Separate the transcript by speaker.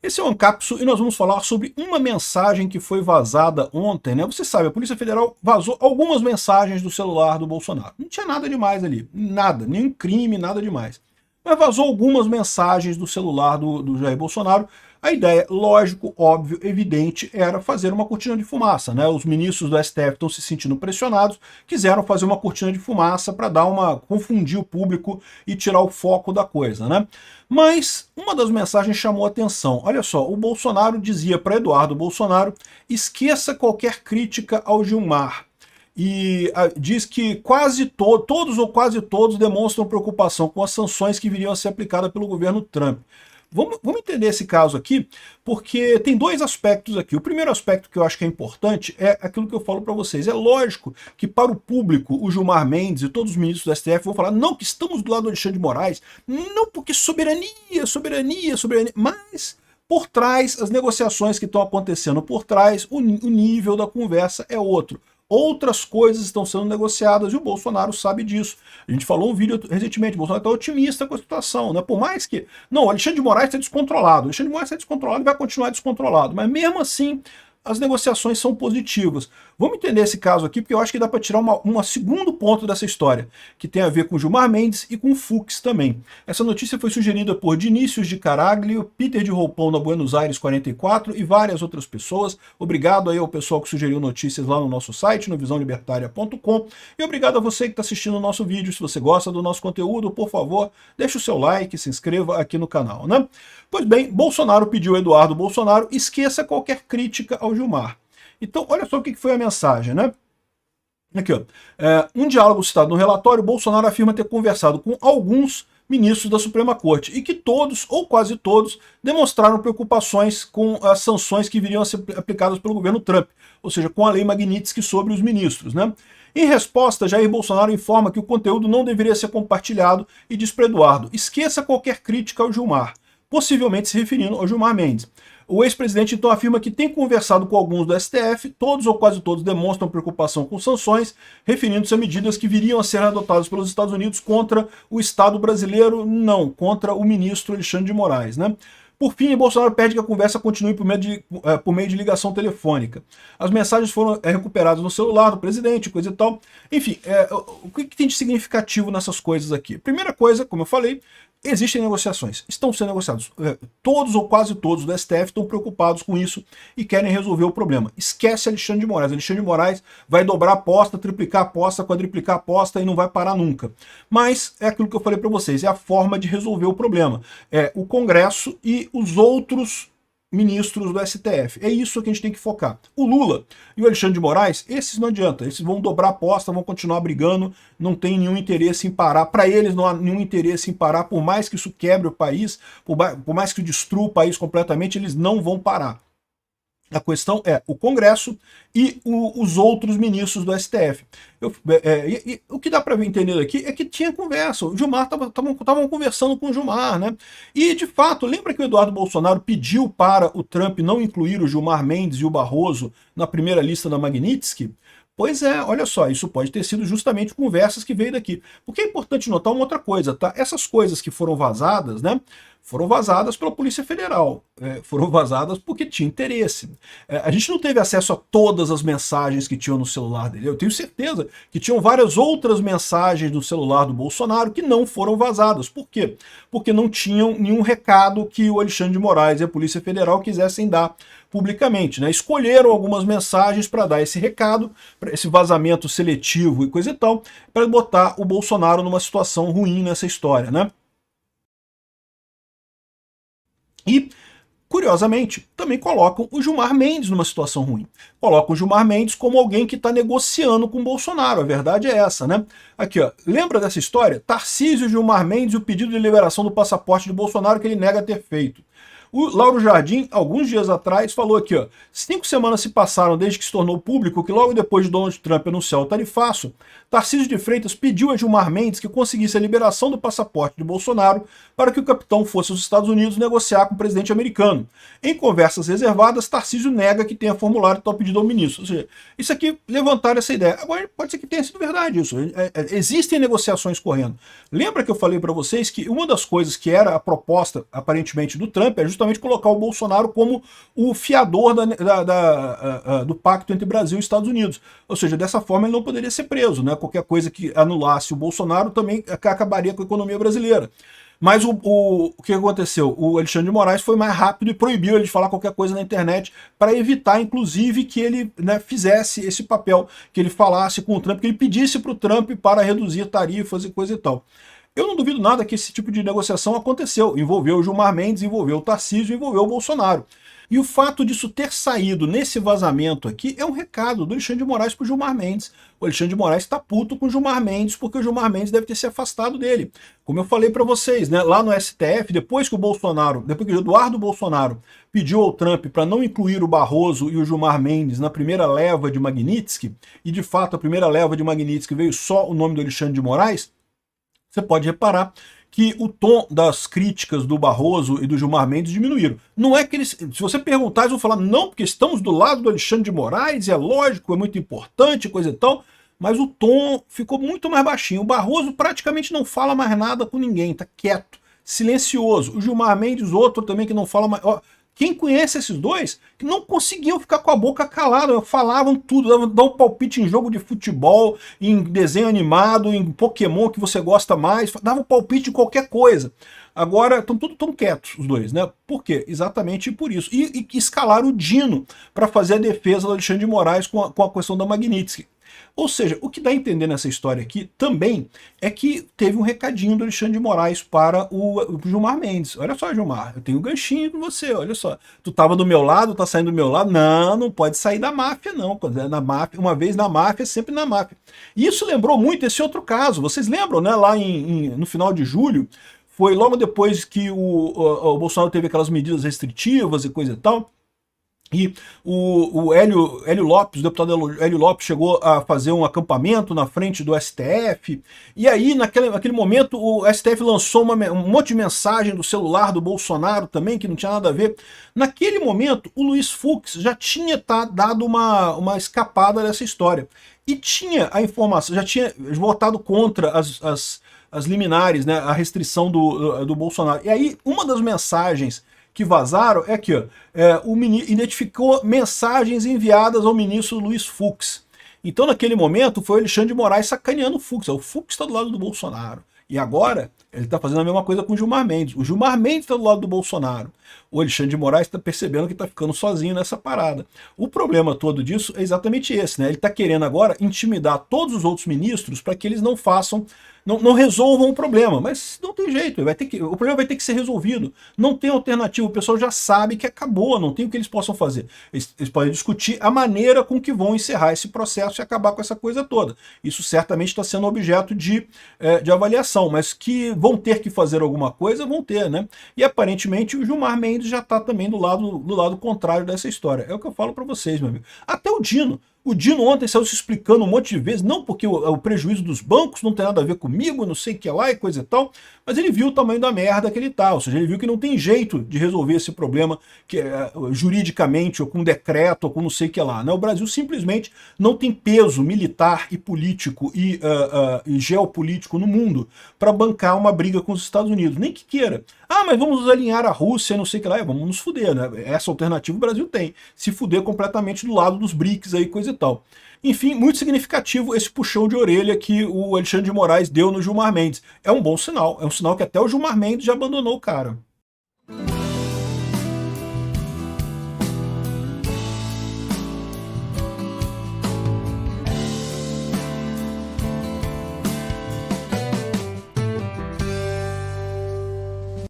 Speaker 1: Esse é o Ancapsu e nós vamos falar sobre uma mensagem que foi vazada ontem, né? Você sabe, a Polícia Federal vazou algumas mensagens do celular do Bolsonaro. Não tinha nada demais ali, nada, nenhum crime, nada demais. Mas vazou algumas mensagens do celular do Jair Bolsonaro. A ideia, lógico, óbvio, evidente, era fazer uma cortina de fumaça, né? Os ministros do STF estão se sentindo pressionados, quiseram fazer uma cortina de fumaça para confundir o público e tirar o foco da coisa, né? Mas uma das mensagens chamou a atenção. Olha só, o Bolsonaro dizia para Eduardo Bolsonaro: esqueça qualquer crítica ao Gilmar. E diz que todos ou quase todos demonstram preocupação com as sanções que viriam a ser aplicadas pelo governo Trump. Vamos entender esse caso aqui, porque tem dois aspectos aqui. O primeiro aspecto que eu acho que é importante é aquilo que eu falo para vocês. É lógico que para o público, o Gilmar Mendes e todos os ministros do STF vão falar: não, que estamos do lado do Alexandre de Moraes, não porque soberania, soberania, soberania, mas por trás, as negociações que estão acontecendo por trás, o nível da conversa é outro. Outras coisas estão sendo negociadas e o Bolsonaro sabe disso. A gente falou um vídeo recentemente, o Bolsonaro está otimista com a situação, né? Por mais que... Não, o Alexandre de Moraes está descontrolado. O Alexandre de Moraes está descontrolado e vai continuar descontrolado. Mas mesmo assim, as negociações são positivas. Vamos entender esse caso aqui, porque eu acho que dá para tirar um segundo ponto dessa história, que tem a ver com Gilmar Mendes e com Fux também. Essa notícia foi sugerida por Vinícius de Caraglio, Peter de Roupão na Buenos Aires 44 e várias outras pessoas. Obrigado aí ao pessoal que sugeriu notícias lá no nosso site, no visãolibertaria.com. E obrigado a você que está assistindo o nosso vídeo. Se você gosta do nosso conteúdo, por favor, deixe o seu like, se inscreva aqui no canal, né? Pois bem, Bolsonaro pediu a Eduardo Bolsonaro: esqueça qualquer crítica ao Gilmar. Então, olha só o que foi a mensagem, né? Aqui, ó. Um diálogo citado no relatório, Bolsonaro afirma ter conversado com alguns ministros da Suprema Corte e que todos, ou quase todos, demonstraram preocupações com as sanções que viriam a ser aplicadas pelo governo Trump, ou seja, com a lei Magnitsky sobre os ministros, né? Em resposta, Jair Bolsonaro informa que o conteúdo não deveria ser compartilhado e diz para Eduardo: esqueça qualquer crítica ao Gilmar, possivelmente se referindo ao Gilmar Mendes. O ex-presidente então afirma que tem conversado com alguns do STF, todos ou quase todos demonstram preocupação com sanções, referindo-se a medidas que viriam a ser adotadas pelos Estados Unidos contra o Estado brasileiro, não, contra o ministro Alexandre de Moraes, né? Por fim, Bolsonaro pede que a conversa continue por meio de ligação telefônica. As mensagens foram recuperadas no celular do presidente, coisa e tal. Enfim, o que tem de significativo nessas coisas aqui? Primeira coisa, como eu falei, existem negociações, estão sendo negociados. Todos ou quase todos do STF estão preocupados com isso e querem resolver o problema. Esquece Alexandre de Moraes. Alexandre de Moraes vai dobrar a aposta, triplicar a aposta, quadriplicar a aposta e não vai parar nunca. Mas é aquilo que eu falei para vocês, é a forma de resolver o problema. É o Congresso e os outros ministros do STF. É isso que a gente tem que focar. O Lula e o Alexandre de Moraes, esses não adianta. Esses vão dobrar a aposta, vão continuar brigando, não tem nenhum interesse em parar. Para eles não há nenhum interesse em parar, por mais que isso quebre o país, por mais que destrua o país completamente, eles não vão parar. A questão é o Congresso e os outros ministros do STF. O que dá para entender aqui é que tinha conversa. O Gilmar estavam conversando com o Gilmar, né? E, de fato, lembra que o Eduardo Bolsonaro pediu para o Trump não incluir o Gilmar Mendes e o Barroso na primeira lista da Magnitsky? Pois é, olha só, isso pode ter sido justamente conversas que veio daqui. Porque é importante notar uma outra coisa, tá? Essas coisas que foram vazadas, né? Foram vazadas pela Polícia Federal, foram vazadas porque tinha interesse. A gente não teve acesso a todas as mensagens que tinham no celular dele. Eu tenho certeza que tinham várias outras mensagens no celular do Bolsonaro que não foram vazadas. Por quê? Porque não tinham nenhum recado que o Alexandre de Moraes e a Polícia Federal quisessem dar publicamente, né? Escolheram algumas mensagens para dar esse recado, para esse vazamento seletivo e coisa e tal, para botar o Bolsonaro numa situação ruim nessa história, né? E, curiosamente, também colocam o Gilmar Mendes numa situação ruim. Colocam o Gilmar Mendes como alguém que está negociando com o Bolsonaro. A verdade é essa, né? Aqui, ó, lembra dessa história? Tarcísio, Gilmar Mendes e o pedido de liberação do passaporte de Bolsonaro que ele nega ter feito. O Lauro Jardim, alguns dias atrás, falou aqui, ó: 5 semanas se passaram desde que se tornou público que logo depois de Donald Trump anunciar o tarifaço, Tarcísio de Freitas pediu a Gilmar Mendes que conseguisse a liberação do passaporte de Bolsonaro para que o capitão fosse aos Estados Unidos negociar com o presidente americano. Em conversas reservadas, Tarcísio nega que tenha formulado tal pedido ao ministro. Ou seja, isso aqui, levantaram essa ideia. Agora, pode ser que tenha sido verdade isso. Existem negociações correndo. Lembra que eu falei para vocês que uma das coisas que era a proposta, aparentemente, do Trump é justamente justamente colocar o Bolsonaro como o fiador do pacto entre Brasil e Estados Unidos. Ou seja, dessa forma ele não poderia ser preso, né? Qualquer coisa que anulasse o Bolsonaro também acabaria com a economia brasileira. Mas o que aconteceu? O Alexandre de Moraes foi mais rápido e proibiu ele de falar qualquer coisa na internet para evitar, inclusive, que ele, né, fizesse esse papel, que ele falasse com o Trump, que ele pedisse para o Trump para reduzir tarifas e coisa e tal. Eu não duvido nada que esse tipo de negociação aconteceu. Envolveu o Gilmar Mendes, envolveu o Tarcísio, envolveu o Bolsonaro. E o fato disso ter saído nesse vazamento aqui é um recado do Alexandre de Moraes para o Gilmar Mendes. O Alexandre de Moraes está puto com o Gilmar Mendes porque o Gilmar Mendes deve ter se afastado dele. Como eu falei para vocês, né, lá no STF, depois que o Eduardo Bolsonaro pediu ao Trump para não incluir o Barroso e o Gilmar Mendes na primeira leva de Magnitsky, e de fato a primeira leva de Magnitsky veio só o nome do Alexandre de Moraes, você pode reparar que o tom das críticas do Barroso e do Gilmar Mendes diminuíram. Não é que eles... Se você perguntar, eles vão falar, não, porque estamos do lado do Alexandre de Moraes, é lógico, é muito importante, coisa e tal, mas o tom ficou muito mais baixinho. O Barroso praticamente não fala mais nada com ninguém, tá quieto, silencioso. O Gilmar Mendes, outro também que não fala mais... Ó, quem conhece esses dois, que não conseguiam ficar com a boca calada, falavam tudo, davam um palpite em jogo de futebol, em desenho animado, em Pokémon que você gosta mais, davam palpite em qualquer coisa. Agora estão tudo tão quietos, os dois, né? Por quê? Exatamente por isso. E escalaram o Dino para fazer a defesa do Alexandre de Moraes com a questão da Magnitsky. Ou seja, o que dá a entender nessa história aqui também é que teve um recadinho do Alexandre de Moraes para o Gilmar Mendes. Olha só, Gilmar, eu tenho um ganchinho com você, olha só. Tu estava do meu lado, tá saindo do meu lado? Não, não pode sair da máfia, não. Quando é na máfia, uma vez na máfia, sempre na máfia. E isso lembrou muito esse outro caso. Vocês lembram, né? Lá no final de julho, foi logo depois que o Bolsonaro teve aquelas medidas restritivas e coisa e tal. E o Hélio Lopes, o deputado Hélio Lopes, chegou a fazer um acampamento na frente do STF. E aí, naquele momento, o STF lançou um monte de mensagem do celular do Bolsonaro também, que não tinha nada a ver. Naquele momento, o Luiz Fux já tinha dado uma escapada dessa história. E tinha a informação, já tinha votado contra as liminares, né, a restrição do Bolsonaro. E aí, uma das mensagens que vazaram é que o ministro identificou mensagens enviadas ao ministro Luiz Fux. Então, naquele momento, foi o Alexandre de Moraes sacaneando o Fux. O Fux está do lado do Bolsonaro. E agora, ele está fazendo a mesma coisa com o Gilmar Mendes. O Gilmar Mendes está do lado do Bolsonaro. O Alexandre de Moraes está percebendo que está ficando sozinho nessa parada. O problema todo disso é exatamente esse, né? Ele está querendo agora intimidar todos os outros ministros para que eles não façam, não resolvam o problema, mas não tem jeito, o problema vai ter que ser resolvido, não tem alternativa, o pessoal já sabe que acabou, não tem o que eles possam fazer. Eles podem discutir a maneira com que vão encerrar esse processo e acabar com essa coisa toda. Isso certamente está sendo objeto de avaliação, mas que vão ter que fazer alguma coisa, vão ter, né? E aparentemente o Gilmar Mendes já está também do lado contrário dessa história. É o que eu falo para vocês, meu amigo. Até o Dino. O Dino ontem saiu se explicando um monte de vezes, não porque o prejuízo dos bancos não tem nada a ver comigo, não sei o que lá e coisa e tal, mas ele viu o tamanho da merda que ele tá, ou seja, ele viu que não tem jeito de resolver esse problema juridicamente, ou com decreto, ou com não sei o que lá, né? O Brasil simplesmente não tem peso militar e político e geopolítico no mundo para bancar uma briga com os Estados Unidos, nem que queira. Ah, mas vamos nos alinhar à Rússia, não sei o que lá, vamos nos fuder, né? Essa alternativa o Brasil tem, se fuder completamente do lado dos BRICS aí, coisa e tal. Enfim, muito significativo esse puxão de orelha que o Alexandre de Moraes deu no Gilmar Mendes. É um bom sinal, é um sinal que até o Gilmar Mendes já abandonou o cara.